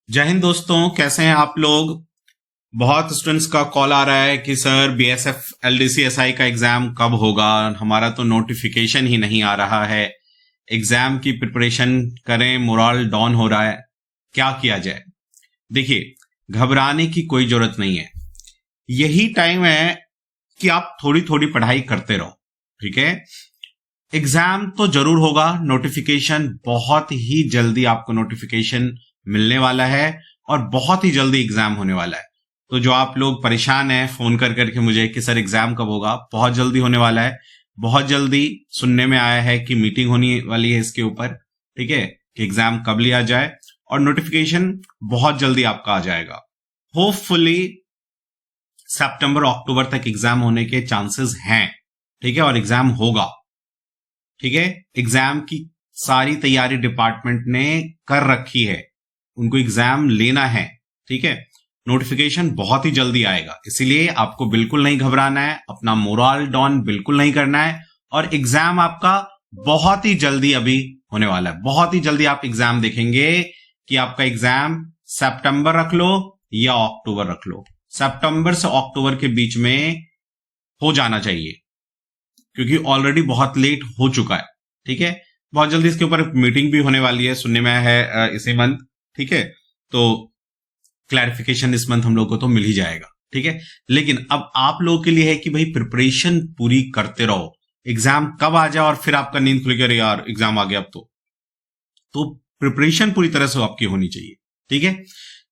जय हिंद दोस्तों, कैसे हैं आप लोग। बहुत स्टूडेंट्स का कॉल आ रहा है कि सर बीएसएफ एलडीसी एसआई का एग्जाम कब होगा। हमारा तो नोटिफिकेशन ही नहीं आ रहा है। एग्जाम की प्रिपरेशन करें, मोरल डाउन हो रहा है, क्या किया जाए। देखिए, घबराने की कोई जरूरत नहीं है। यही टाइम है कि आप थोड़ी थोड़ी पढ़ाई करते रहो, ठीक है। एग्जाम तो जरूर होगा, नोटिफिकेशन बहुत ही जल्दी आपको नोटिफिकेशन मिलने वाला है और बहुत ही जल्दी एग्जाम होने वाला है। तो जो आप लोग परेशान हैं फोन कर करके मुझे कि सर एग्जाम कब होगा, बहुत जल्दी होने वाला है। बहुत जल्दी सुनने में आया है कि मीटिंग होने वाली है इसके ऊपर, ठीक है, कि एग्जाम कब लिया जाए और नोटिफिकेशन बहुत जल्दी आपका आ जाएगा। होपफुली सितंबर अक्टूबर तक एग्जाम होने के चांसेस हैं, ठीक है, और एग्जाम होगा, ठीक है। एग्जाम की सारी तैयारी डिपार्टमेंट ने कर रखी है, उनको एग्जाम लेना है, ठीक है। नोटिफिकेशन बहुत ही जल्दी आएगा, इसीलिए आपको बिल्कुल नहीं घबराना है, अपना मोरल डाउन बिल्कुल नहीं करना है। और एग्जाम आपका बहुत ही जल्दी अभी होने वाला है। बहुत ही जल्दी आप एग्जाम देखेंगे कि आपका एग्जाम सितंबर रख लो या अक्टूबर रख लो, सितंबर से अक्टूबर के बीच में हो जाना चाहिए, क्योंकि ऑलरेडी बहुत लेट हो चुका है, ठीक है। बहुत जल्दी इसके ऊपर मीटिंग भी होने वाली है, सुनने में आया है इसी मंथ, ठीक है। तो क्लैरिफिकेशन इस मंथ हम लोग को तो मिल ही जाएगा, ठीक है। लेकिन अब आप लोगों के लिए है कि भाई प्रिपरेशन पूरी करते रहो। एग्जाम कब आ जाए और फिर आपका नींद खुल गया, यार एग्जाम आ गया अब तो प्रिपरेशन पूरी तरह से आपकी होनी चाहिए, ठीक है।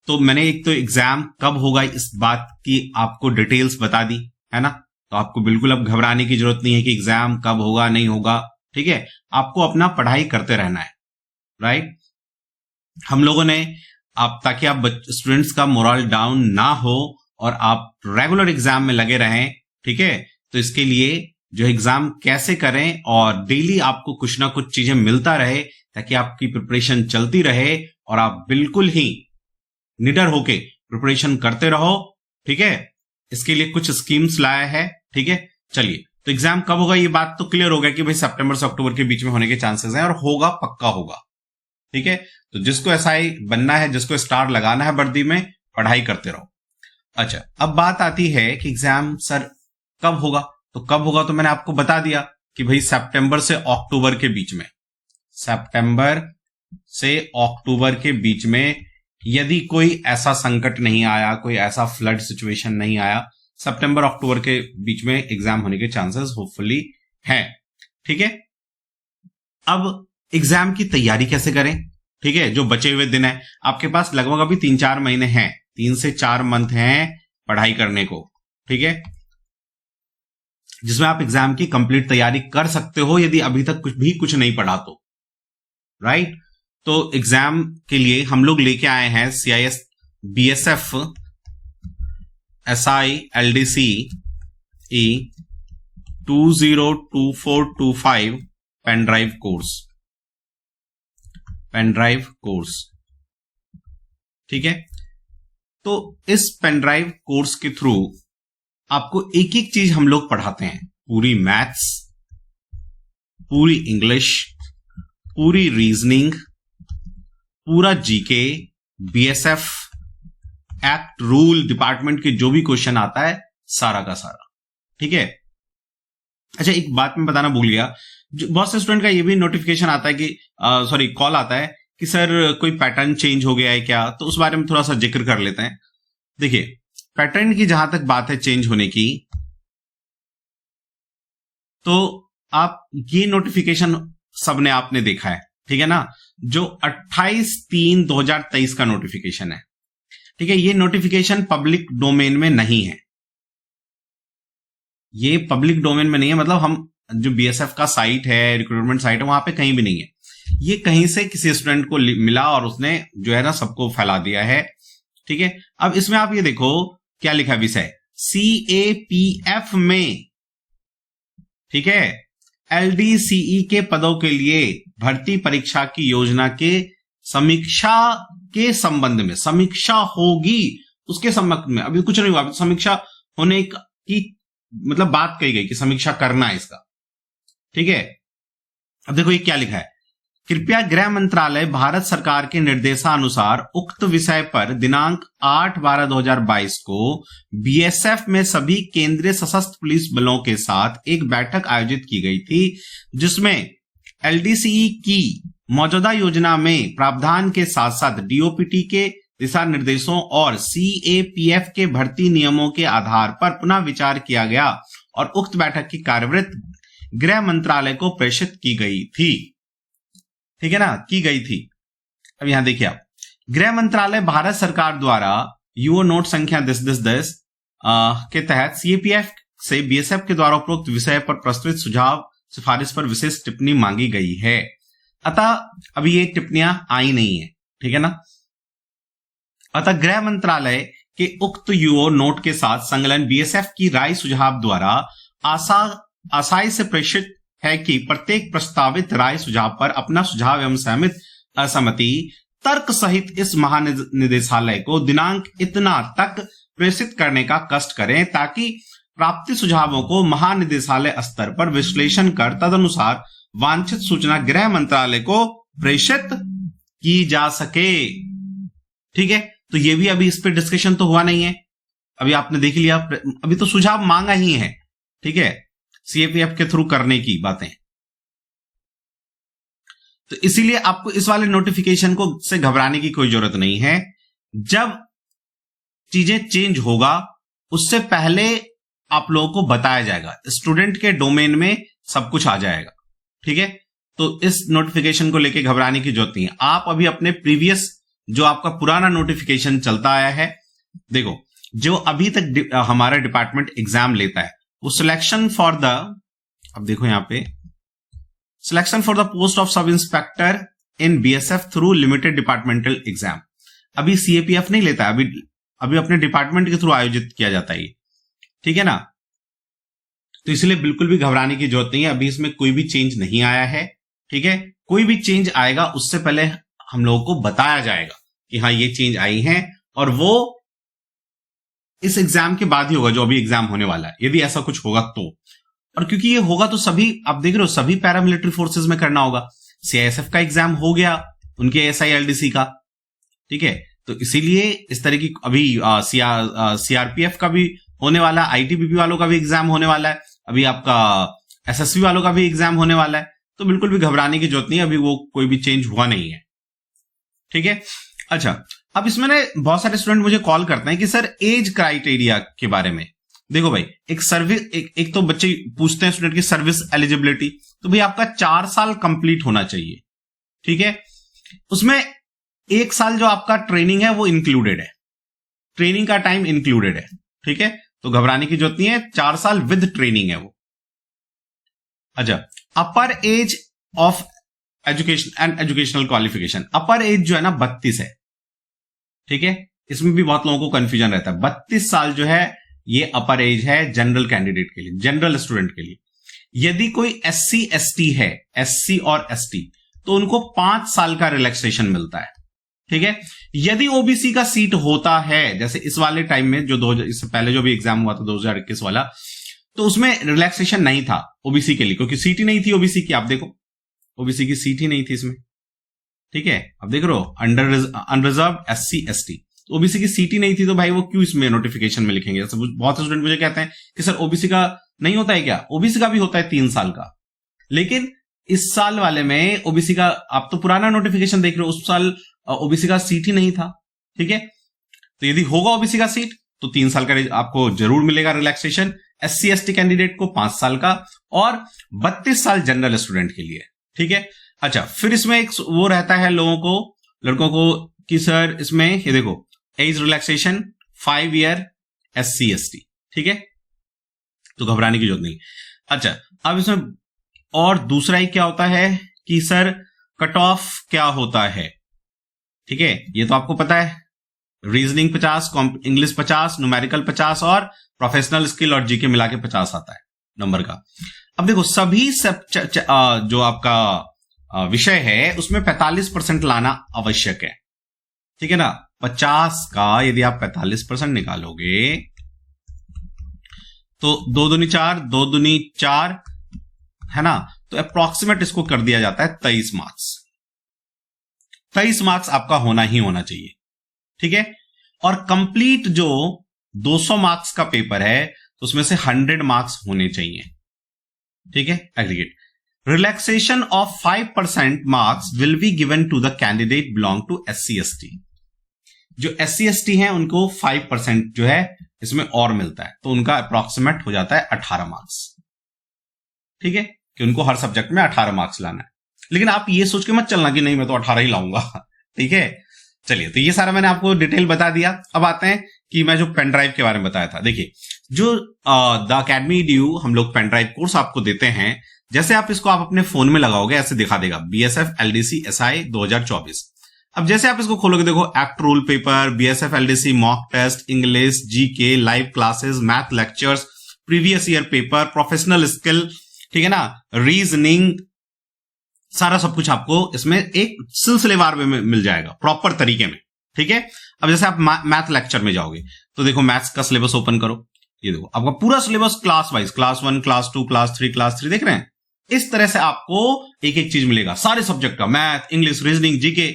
तो मैंने एक तो एग्जाम कब होगा इस बात की आपको डिटेल्स बता दी है ना, तो आपको बिल्कुल अब घबराने की जरूरत नहीं है कि एग्जाम कब होगा नहीं होगा, ठीक है। आपको अपना पढ़ाई करते रहना है, राइट। हम लोगों ने आप ताकि आप स्टूडेंट्स का मोरल डाउन ना हो और आप रेगुलर एग्जाम में लगे रहें, ठीक है। तो इसके लिए जो एग्जाम कैसे करें और डेली आपको कुछ ना कुछ चीजें मिलता रहे ताकि आपकी प्रिपरेशन चलती रहे और आप बिल्कुल ही निडर होके प्रिपरेशन करते रहो, ठीक है। इसके लिए कुछ स्कीम्स लाया है, ठीक है। चलिए, तो एग्जाम कब होगा ये बात तो क्लियर हो गया कि भाई सितंबर से अक्टूबर के बीच में होने के चांसेस हैं और होगा, पक्का होगा, ठीक है। तो जिसको एसआई बनना है, जिसको स्टार लगाना है वर्दी में, पढ़ाई करते रहो। अच्छा, अब बात आती है कि एग्जाम सर कब होगा। तो कब होगा तो मैंने आपको बता दिया कि भाई सितंबर से अक्टूबर के बीच में, सितंबर से अक्टूबर के बीच में, यदि कोई ऐसा संकट नहीं आया, कोई ऐसा फ्लड सिचुएशन नहीं आया, सितंबर अक्टूबर के बीच में एग्जाम होने के चांसेस होपफुली हैं, ठीक है। अब एग्जाम की तैयारी कैसे करें, ठीक है। जो बचे हुए दिन है आपके पास, लगभग अभी 3-4 महीने हैं, 3 से 4 मंथ हैं पढ़ाई करने को, ठीक है, जिसमें आप एग्जाम की कंप्लीट तैयारी कर सकते हो यदि अभी तक कुछ नहीं पढ़ा तो, राइट। तो एग्जाम के लिए हम लोग लेके आए हैं CIS BSF SI LDC E 202425 pen drive course, ठीक है। तो इस पेन ड्राइव कोर्स के थ्रू आपको एक एक चीज हम लोग पढ़ाते हैं, पूरी मैथ्स, पूरी इंग्लिश, पूरी रीजनिंग, पूरा GK, BSF act rule department के जो भी क्वेश्चन आता है सारा का सारा, ठीक है। अच्छा, एक बात मैं बताना भूल गया, बहुत से स्टूडेंट का ये भी नोटिफिकेशन आता है कि कॉल आता है कि सर कोई पैटर्न चेंज हो गया है क्या, तो उस बारे में थोड़ा सा जिक्र कर लेते हैं। देखिए, पैटर्न की जहां तक बात है चेंज होने की, तो आप ये नोटिफिकेशन सबने आपने देखा है, ठीक है ना, जो 28/3/2023 का नोटिफिकेशन है, ठीक है। ये नोटिफिकेशन पब्लिक डोमेन में नहीं है, ये पब्लिक डोमेन में नहीं है, मतलब हम जो BSF का साइट है, रिक्रूटमेंट साइट है, वहां पे कहीं भी नहीं है। ये कहीं से किसी स्टूडेंट को मिला और उसने जो है ना सबको फैला दिया है, ठीक है। अब इसमें आप ये देखो क्या लिखा विषय CAPF में, ठीक है, LDCE के पदों के लिए भर्ती परीक्षा की योजना के समीक्षा के संबंध में, समीक्षा होगी उसके संबंध में, अभी कुछ नहीं हुआ, अभी समीक्षा होने की मतलब बात कही गई कि समीक्षा करना है इसका, ठीक है। अब देखो ये क्या लिखा है, कृपया गृह मंत्रालय भारत सरकार के निर्देशानुसार उक्त विषय पर दिनांक 8/12/2022 को बीएसएफ में सभी केंद्रीय सशस्त्र पुलिस बलों के साथ एक बैठक आयोजित की गई थी, जिसमें एलडीसीई की मौजूदा योजना में प्रावधान के साथ साथ डीओपीटी के दिशा निर्देशों और सीएपीएफ के भर्ती नियमों के आधार पर पुनः विचार किया गया और उक्त बैठक की कार्यवृत्ति गृह मंत्रालय को प्रेषित की गई थी। ठीक है ना, की गई थी। अब यहां देखिए आप, गृह मंत्रालय भारत सरकार द्वारा यूओ नोट संख्या 10 के तहत सीएपीएफ से बीएसएफ के द्वारा उपरोक्त विषय पर प्रस्तुत सुझाव सिफारिश पर विशेष टिप्पणी मांगी गई है। अतः अभी ये टिप्पणियां आई नहीं है, ठीक है ना। अतः गृह मंत्रालय के उक्त यूओ नोट के साथ संलग्न बीएसएफ की राय सुझाव द्वारा आसानी से प्रेषित है कि प्रत्येक प्रस्तावित राय सुझाव पर अपना सुझाव एवं असहमति तर्क सहित इस महानिदेशालय को दिनांक इतना तक प्रेषित करने का कष्ट करें, ताकि प्राप्त सुझावों को महानिदेशालय स्तर पर विश्लेषण कर तदनुसार वांछित सूचना गृह मंत्रालय को प्रेषित की जा सके। ठीक है, तो ये भी अभी इस पे डिस्कशन तो हुआ नहीं है, अभी आपने देख लिया, अभी तो सुझाव मांगा ही है। ठीक है, सीएपीएफ के थ्रू करने की बातें, तो इसीलिए आपको इस वाले नोटिफिकेशन को से घबराने की कोई जरूरत नहीं है। जब चीजें चेंज होगा उससे पहले आप लोगों को बताया जाएगा, स्टूडेंट के डोमेन में सब कुछ आ जाएगा। ठीक है, तो इस नोटिफिकेशन को लेके घबराने की जरूरत नहीं है। आप अभी अपने प्रीवियस जो आपका पुराना नोटिफिकेशन चलता आया है, देखो जो अभी तक हमारा डिपार्टमेंट एग्जाम लेता है, वो सिलेक्शन फॉर द, अब देखो यहां पे, selection for the post of sub inspector in BSF through limited departmental exam, अभी सीएपीएफ नहीं लेता है, अभी अपने डिपार्टमेंट के थ्रू आयोजित किया जाता है। ठीक है ना, तो इसलिए बिल्कुल भी घबराने की जरूरत नहीं है, अभी इसमें कोई भी चेंज नहीं आया है। ठीक है, कोई भी चेंज आएगा उससे पहले हम लोगों को बताया जाएगा कि हाँ ये चेंज आई है, और वो इस एग्जाम के बाद ही होगा जो अभी एग्जाम होने वाला है, यदि ऐसा कुछ होगा तो। और क्योंकि ये होगा तो सभी, आप देख रहे हो, सभी पैरामिलिट्री फोर्सेस में करना होगा। सीआईएसएफ का एग्जाम हो गया, उनके एसआईएलडीसी का। ठीक है, तो इसीलिए इस तरह की अभी सीआरपीएफ का भी होने वाला है, आईटीबीपी वालों का भी एग्जाम होने वाला है, अभी आपका एसएसबी वालों का भी एग्जाम होने वाला है, तो बिल्कुल भी घबराने की जरूरत नहीं है, अभी वो कोई भी चेंज हुआ नहीं है। ठीक है, अच्छा, अब इसमें ना बहुत सारे स्टूडेंट मुझे कॉल करते हैं कि सर एज क्राइटेरिया के बारे में। देखो भाई, एक सर्विस, एक तो बच्चे पूछते हैं स्टूडेंट की सर्विस एलिजिबिलिटी, तो भाई आपका 4 साल कंप्लीट होना चाहिए। ठीक है, उसमें 1 साल जो आपका ट्रेनिंग है वो इंक्लूडेड है, ट्रेनिंग का टाइम इंक्लूडेड है। ठीक है, तो घबराने की जरूरत नहीं है, 4 साल विद ट्रेनिंग है वो। अच्छा, अपर as of education and educational qualification, upper as जो है ना 32 है। ठीक है, इसमें भी बहुत लोगों को कंफ्यूजन रहता है। 32 साल जो है ये अपर एज है जनरल कैंडिडेट के लिए, जनरल स्टूडेंट के लिए। यदि कोई एससी एसटी है, एससी और एसटी, तो उनको 5 साल का रिलैक्सेशन मिलता है। ठीक है, यदि ओबीसी का सीट होता है, जैसे इस वाले टाइम में जो इससे पहले जो भी एग्जाम हुआ था 2021 वाला, तो उसमें रिलैक्सेशन नहीं था ओबीसी के लिए, क्योंकि सीट ही नहीं थी ओबीसी की। आप देखो, ओबीसी की सीट ही नहीं थी इसमें। ठीक है, अब देख रहे हो, अनरिजर्व एससी एसटी, ओबीसी की सीट ही नहीं थी, तो भाई वो क्यों इसमें नोटिफिकेशन में लिखेंगे। बहुत से स्टूडेंट मुझे कहते हैं कि सर ओबीसी का नहीं होता है क्या? ओबीसी का भी होता है 3 साल का, लेकिन इस साल वाले में ओबीसी का, आप तो पुराना नोटिफिकेशन देख रहे हो, उस साल ओबीसी का सीट ही नहीं था। ठीक है, तो यदि होगा ओबीसी का सीट तो 3 साल का आपको जरूर मिलेगा रिलैक्सेशन, एससी एसटी कैंडिडेट को 5 साल का, और 32 साल जनरल स्टूडेंट के लिए। ठीक है, अच्छा, फिर इसमें एक वो रहता है लोगों को, लड़कों को, कि सर इसमें ये देखो age relaxation 5 year SC ST. ठीक है, तो घबराने की जरूरत नहीं। अच्छा, अब इसमें और दूसरा ही क्या होता है कि सर कट ऑफ क्या होता है। ठीक है, ये तो आपको पता है, रीजनिंग 50, इंग्लिश 50, न्यूमेरिकल 50 और प्रोफेशनल स्किल और जीके मिला के 50 आता है नंबर का। अब देखो, सभी जो आपका विषय है उसमें 45% लाना आवश्यक है। ठीक है ना, 50 का यदि आप 45% निकालोगे तो 2 दूनी 4, 2 दूनी 4 है ना, तो अप्रोक्सीमेट इसको कर दिया जाता है 23 मार्क्स। 23 मार्क्स आपका होना ही होना चाहिए, ठीक है। और कंप्लीट जो 200 मार्क्स का पेपर है तो उसमें से 100 मार्क्स होने चाहिए, ठीक है, aggregate. Relaxation of 5% marks will be given to the candidate belong to SC/ST। जो SC/ST हैं उनको 5% जो है इसमें और मिलता है, तो उनका अप्रोक्सीमेट हो जाता है 18 मार्क्स, ठीक है, कि उनको हर सब्जेक्ट में 18 मार्क्स लाना है। लेकिन आप ये सोच के मत चलना कि नहीं मैं तो 18 ही लाऊंगा, ठीक है। चलिए, तो ये सारा मैंने आपको डिटेल बता दिया। अब आते हैं कि मैं जो पेन ड्राइव के बारे में बताया था। देखिए, जो द अकेडमी EDU हम लोग पेन ड्राइव कोर्स आपको देते हैं, जैसे आप इसको आप अपने फोन में लगाओगे ऐसे दिखा देगा BSF LDC SI 2024। अब जैसे आप इसको खोलोगे, देखो act rule paper, BSF LDC mock test, English, GK, live classes, math lectures, previous year paper, professional skill, ठीक है ना, रीजनिंग, सारा सब कुछ आपको इसमें एक सिलसिलेवार में मिल जाएगा, प्रॉपर तरीके में, ठीक है। अब जैसे आप मैथ लेक्चर में जाओगे तो देखो मैथ्स का सिलेबस ओपन करो, ये देखो आपका पूरा syllabus class wise, class 1, class 2, class 3 देख रहे हैं। इस तरह से आपको एक एक चीज मिलेगा, सारे सब्जेक्ट का, मैथ, इंग्लिश, रीजनिंग, GK,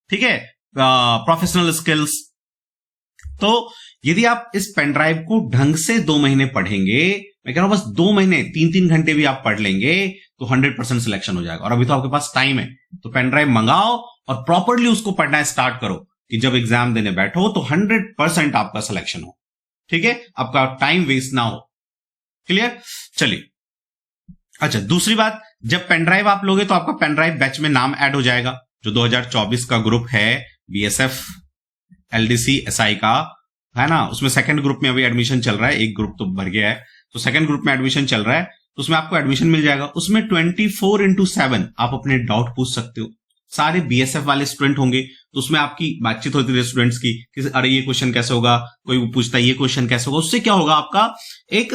ठीक है, प्रोफेशनल स्किल्स। तो यदि आप इस पेन ड्राइव को ढंग से 2 महीने पढ़ेंगे, मैं कह रहा हूं बस 2 महीने 3-3 घंटे भी आप पढ़ लेंगे तो 100% सिलेक्शन हो जाएगा। और अभी तो आपके पास टाइम है, तो पेन ड्राइव मंगाओ और प्रॉपरली उसको पढ़ना स्टार्ट करो कि जब एग्जाम देने बैठो तो 100% आपका सिलेक्शन हो, ठीक है, आपका टाइम वेस्ट ना हो। क्लियर? चलिए, अच्छा, दूसरी बात, जब पेन ड्राइव आप लोगे तो आपका पेन ड्राइव बैच में नाम ऐड हो जाएगा। जो 2024 का ग्रुप है BSF LDC SI का, है ना, उसमें सेकंड ग्रुप में अभी एडमिशन चल रहा है, एक ग्रुप तो भर गया है, तो सेकंड ग्रुप में एडमिशन चल रहा है, तो उसमें आपको एडमिशन मिल जाएगा। उसमें 24/7 आप अपने डाउट पूछ सकते हो। सारे BSF वाले स्टूडेंट होंगे, तो उसमें आपकी बातचीत होती है स्टूडेंट्स की कि अरे ये क्वेश्चन कैसे होगा, कोई पूछता है ये क्वेश्चन कैसे होगा। उससे क्या होगा, आपका एक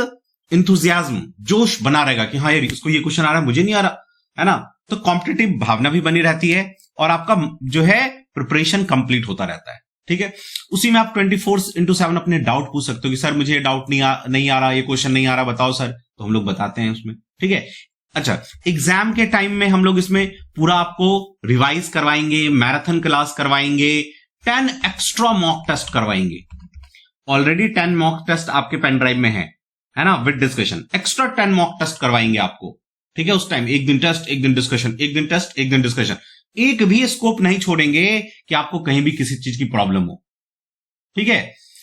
इंथुजियाज्म, जोश बना रहेगा कि हाँ यार इसको ये क्वेश्चन आ रहा है, मुझे नहीं आ रहा, है ना। तो कॉम्पिटिटिव भावना भी बनी रहती है और आपका जो है प्रिपरेशन कंप्लीट होता रहता है, ठीक है। उसी में आप 24/7 अपने डाउट पूछ सकते हो कि सर मुझे डाउट नहीं आ रहा, ये क्वेश्चन नहीं आ रहा, बताओ सर, तो हम लोग बताते हैं उसमें, ठीक है। अच्छा, एग्जाम के टाइम में हम लोग इसमें पूरा आपको रिवाइज करवाएंगे, मैराथन क्लास करवाएंगे, 10 एक्स्ट्रा मॉक टेस्ट करवाएंगे। ऑलरेडी 10 मॉक टेस्ट आपके पेन ड्राइव में है ना, with discussion. Extra 10 mock test करवाएंगे आपको, ठीक है। उस टाइम एक दिन टेस्ट, एक दिन डिस्कशन, एक दिन टेस्ट, एक दिन डिस्कशन। एक भी स्कोप नहीं छोड़ेंगे कि आपको कहीं भी किसी चीज की प्रॉब्लम हो, ठीक है।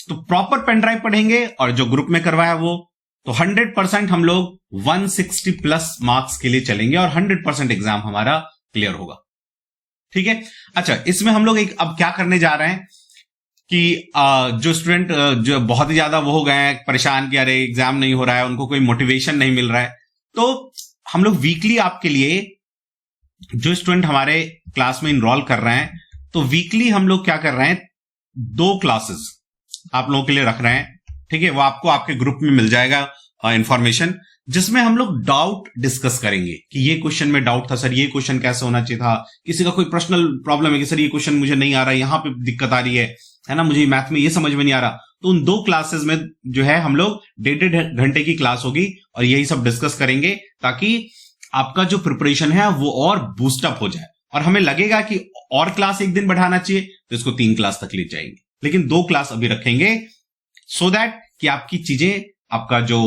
तो प्रॉपर पेन ड्राइव पढ़ेंगे और जो ग्रुप में करवाया वो, तो 100% हम लोग 160+ मार्क्स के लिए चलेंगे और 100% एग्जाम हमारा क्लियर होगा, ठीक है। अच्छा, इसमें हम लोग एक अब क्या करने जा रहे हैं कि जो स्टूडेंट जो बहुत ही ज्यादा वो हो गए हैं परेशान कि अरे एग्जाम नहीं हो रहा है, उनको कोई मोटिवेशन नहीं मिल रहा है, तो हम लोग वीकली आपके लिए, जो स्टूडेंट हमारे क्लास में इनरोल कर रहे हैं, तो वीकली हम लोग क्या कर रहे हैं, 2 क्लासेस आप लोगों के लिए रख रहे हैं, ठीक है। वो आपको आपके ग्रुप में मिल जाएगा इंफॉर्मेशन, जिसमें हम लोग डाउट डिस्कस करेंगे कि ये क्वेश्चन में डाउट था सर, ये क्वेश्चन कैसे होना चाहिए था, किसी का कोई पर्सनल प्रॉब्लम है कि सर ये क्वेश्चन मुझे नहीं आ रहा, यहां पे दिक्कत आ रही है ना, मुझे मैथ में ये समझ में नहीं आ रहा। तो उन 2 क्लासेस में जो है हम लोग 1.5 घंटे की क्लास होगी और यही सब डिस्कस करेंगे, ताकि आपका जो प्रिपरेशन है वो और बूस्टअप हो जाए। और हमें लगेगा कि और क्लास एक दिन बढ़ाना चाहिए, तो इसको 3 क्लास तक ले जाएंगे, लेकिन 2 क्लास अभी रखेंगे, सो दैट कि आपकी चीजें, आपका जो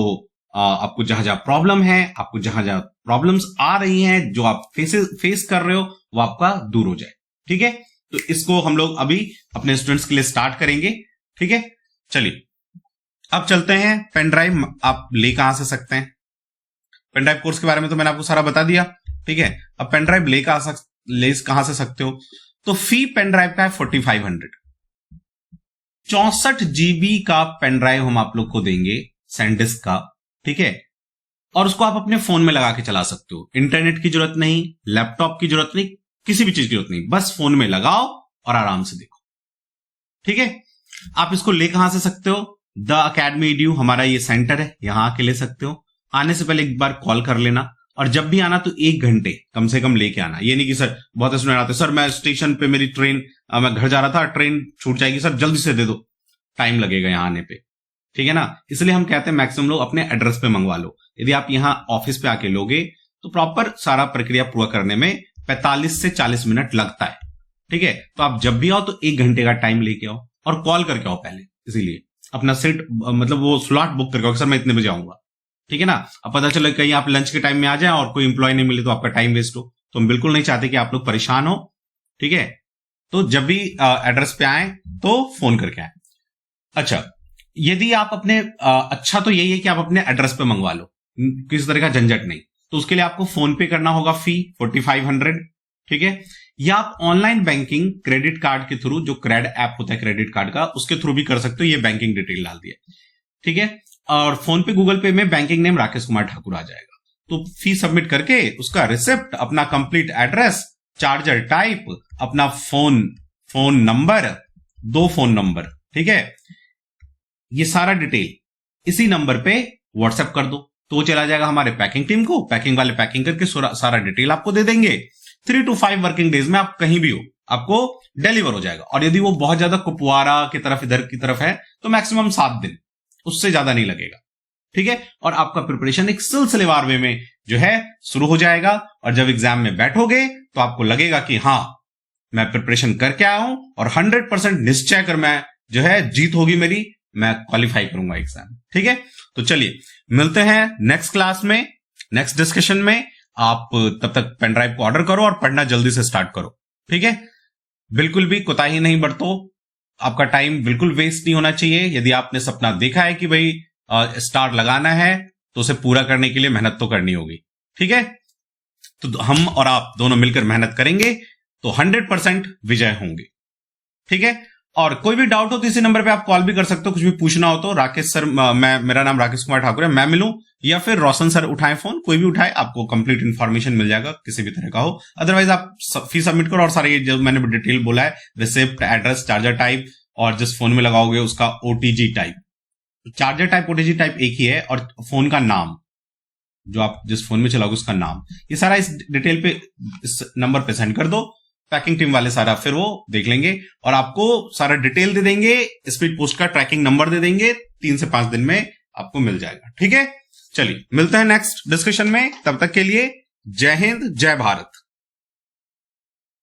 आपको जहां जहां प्रॉब्लम है, आपको जहां जहां प्रॉब्लम्स आ रही हैं, जो आप फेस कर रहे हो, वो आपका दूर हो जाए, ठीक है। तो इसको हम लोग अभी अपने स्टूडेंट्स के लिए स्टार्ट करेंगे, ठीक है। चलिए, अब चलते हैं, पेन ड्राइव आप ले कहां से सकते हैं। पेन ड्राइव कोर्स के बारे में तो मैंने आपको सारा बता दिया, ठीक है। अब पेन ड्राइव ले कहां से सकते हो, तो फी पेन ड्राइव का है 4500। 64 GB का पेन ड्राइव हम आप लोग को देंगे, सैनडिस्क का, ठीक है। और उसको आप अपने फोन में लगा के चला सकते हो, इंटरनेट की जरूरत नहीं, लैपटॉप की जरूरत नहीं, किसी भी चीज की जरूरत नहीं, बस फोन में लगाओ और आराम से देखो, ठीक है। आप इसको ले कहां से सकते हो, द अकेडमी EDU हमारा ये सेंटर है, यहां आके ले सकते हो। आने से पहले एक बार कॉल कर लेना, और जब भी आना तो 1 घंटे कम से कम लेके आना। ये नहीं कि सर बहुत स्टूडेंट आते, सर मैं स्टेशन पे मेरी ट्रेन, मैं घर जा रहा था, ट्रेन छूट जाएगी सर, जल्दी से दे दो, टाइम लगेगा यहां आने पे, ठीक है ना। इसलिए हम कहते हैं मैक्सिमम लोग अपने एड्रेस पे मंगवा लो। यदि आप यहां ऑफिस पे आके लोगे तो प्रॉपर सारा प्रक्रिया पूरा करने में 45 से 40 मिनट लगता है, ठीक है, तो आप जब भी आओ तो 1 घंटे का टाइम लेके आओ और कॉल करके आओ पहले, इसीलिए अपना सीट मतलब वो स्लॉट बुक करके आओ, सर मैं इतने बजे आऊंगा, ठीक है ना। अब पता चले कहीं आप लंच के टाइम में आ जाए और कोई इंप्लॉय नहीं मिले तो आपका टाइम वेस्ट हो, तो हम बिल्कुल नहीं चाहते कि आप लोग परेशान हो, ठीक है। तो जब भी एड्रेस पे आए तो फोन करके आए। अच्छा, यदि आप अपने अच्छा तो यही है कि आप अपने एड्रेस पे मंगवा लो, किसी तरह का झंझट नहीं, तो उसके लिए आपको फोन पे करना होगा फी 4500, ठीक है। या आप ऑनलाइन बैंकिंग क्रेडिट कार्ड के थ्रू, जो क्रेड ऐप होता है क्रेडिट कार्ड का, उसके थ्रू भी कर सकते हो, ये बैंकिंग डिटेल डाल दिया, ठीक है। और फोन पे गूगल पे में बैंकिंग नेम राकेश कुमार ठाकुर आ जाएगा, तो फी सबमिट करके उसका रिसिप्ट, अपना कंप्लीट एड्रेस, चार्जर टाइप, अपना फोन नंबर, 2 फोन नंबर, ठीक है, ये सारा डिटेल इसी नंबर पे व्हाट्सएप कर दो, तो वो चला जाएगा हमारे पैकिंग टीम को, पैकिंग वाले पैकिंग करके सारा डिटेल आपको दे देंगे। 3 to 5 वर्किंग डेज में आप कहीं भी हो आपको डिलीवर हो जाएगा। और यदि वो बहुत ज्यादा कुपवारा की तरफ, इधर की तरफ है, तो मैक्सिमम 7 दिन, उससे ज्यादा नहीं लगेगा, ठीक है। और आपका प्रिपरेशन एक सिलसिलेवार वे में जो है शुरू हो जाएगा, और जब एग्जाम में बैठोगे तो आपको लगेगा कि हाँ मैं प्रिपरेशन करके आया हूं और 100% निश्चय कर मैं जो है जीत होगी मेरी, मैं क्वालिफाई करूंगा एग्जाम, ठीक है। तो चलिए मिलते हैं नेक्स्ट क्लास में, नेक्स्ट डिस्कशन में। आप तब तक पेन ड्राइव को ऑर्डर करो और पढ़ना जल्दी से स्टार्ट करो, ठीक है। बिल्कुल भी कोताही नहीं बरतो, आपका टाइम बिल्कुल वेस्ट नहीं होना चाहिए। यदि आपने सपना देखा है कि भाई स्टार लगाना है, तो उसे पूरा करने के लिए मेहनत तो करनी होगी, ठीक है। तो हम और आप दोनों मिलकर मेहनत करेंगे तो 100% विजय होंगे, ठीक है। और कोई भी डाउट हो तो इसी नंबर पे आप कॉल भी कर सकते हो, कुछ भी पूछना हो तो। राकेश सर, मेरा नाम राकेश कुमार ठाकुर है, मैं मिलूं या फिर रोशन सर उठाएं फोन, कोई भी उठाए, आपको कंप्लीट इन्फॉर्मेशन मिल जाएगा किसी भी तरह का हो। अदरवाइज आप फी सबमिट करो और सारे ये जो मैंने डिटेल बोला है, रिसिप्ट, एड्रेस, चार्जर टाइप, और जिस फोन में लगाओगे उसका OTG type, charger type OTG type एक ही है, और फोन का नाम, जो आप जिस फोन में चलाओगे उसका नाम, ये सारा इस डिटेल पे, इस नंबर पे सेंड कर दो। पैकिंग टीम वाले सारा फिर वो देख लेंगे और आपको सारा डिटेल दे देंगे, स्पीड पोस्ट का ट्रैकिंग नंबर दे देंगे, 3 से 5 दिन में आपको मिल जाएगा, ठीक है। चलिए मिलते हैं नेक्स्ट डिस्कशन में, तब तक के लिए जय हिंद, जय भारत।